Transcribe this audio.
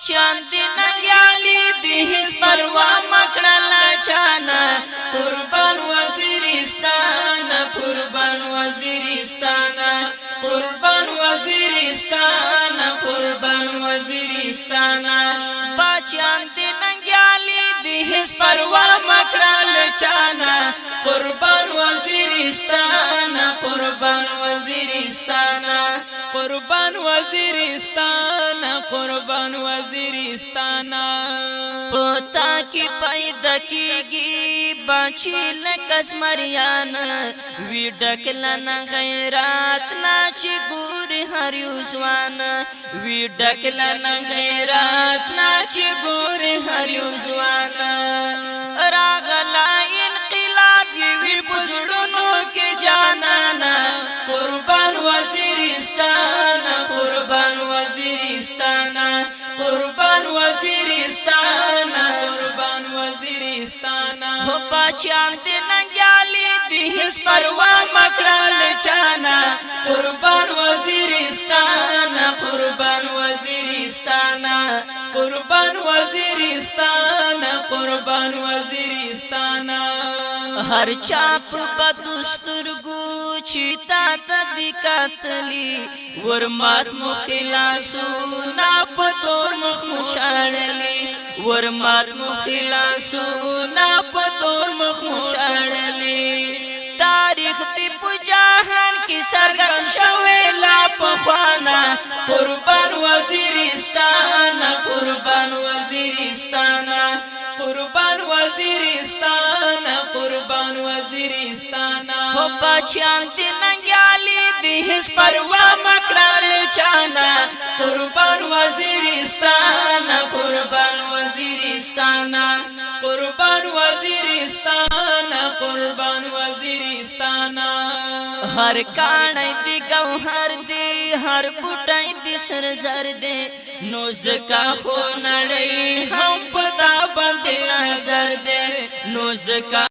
بچان دی ننگیالی دی حس پروا مکڑلا چانا قربان وزیرستان قربان وزیرستان قربان وزیرستان قربان وزیرستان بچان دی ننگیالی دی حس پروا مکڑلا چانا قربان وزیرستان قربان وزیرستان قربان وزیرستان قربان وزیرستان پتا کی پیدا کیگی باچی لکس مریان وی ڈکلن غیرات ناچی گوری ہر یوزوان وی ڈکلن غیرات ناچی گوری ہر یوزوان راغلا انقلاب وی بزرڈنو کی جانانا قربان وزیرستان قربان وزیرستان قربان وزیرستان قربان وزیرستان ہو پاچان دی ننگیالی دی حس پروا مکڑال چانا قربان وزیرستان قربان وزیرستان قربان وزیرستان قربان وزیرستان ہر چاپ بدستر گو چیتا تدی کاتلی ورمات مخلاسو ناپ تور مخ مشاڑلی ورمات مخلاسو ناپ تور مخ مشاڑلی تاریخ تی پجاہن کی سرگن شویلا پخوانا قربان وزیرستان قربان وزیرستان قربان وزیرستان قربان وزیرستان ہو پاچان دی ننگیالی دی حس پروا مکڑال چانا قربان وزیرستان قربان وزیرستان قربان وزیرستان قربان وزیرستان ہر کانائی دی گوہر دی ہر بوٹائی دی سرزر دے نوزکا خو نڑی ہم پتا بندی نظر دے نوزکا